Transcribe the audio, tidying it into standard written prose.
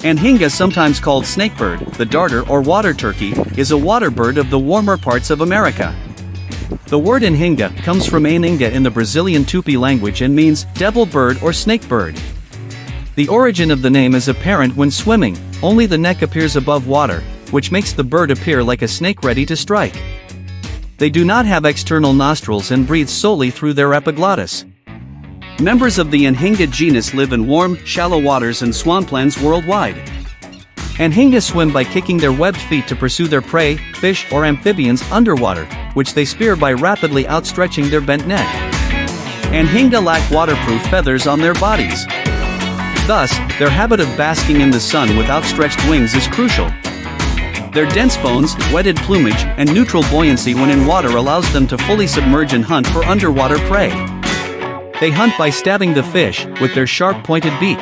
Anhinga, sometimes called snakebird, the darter or water turkey, is a water bird of the warmer parts of America. The word Anhinga comes from Anhinga in the Brazilian Tupi language and means devil bird or snake bird. The origin of the name is apparent when swimming, only the neck appears above water, which makes the bird appear like a snake ready to strike. They do not have external nostrils and breathe solely through their epiglottis. Members of the Anhinga genus live in warm, shallow waters and swamplands worldwide. Anhinga swim by kicking their webbed feet to pursue their prey, fish or amphibians underwater, which they spear by rapidly outstretching their bent neck. Anhinga lack waterproof feathers on their bodies. Thus, their habit of basking in the sun with outstretched wings is crucial. Their dense bones, wetted plumage, and neutral buoyancy when in water allows them to fully submerge and hunt for underwater prey. They hunt by stabbing the fish with their sharp pointed beak.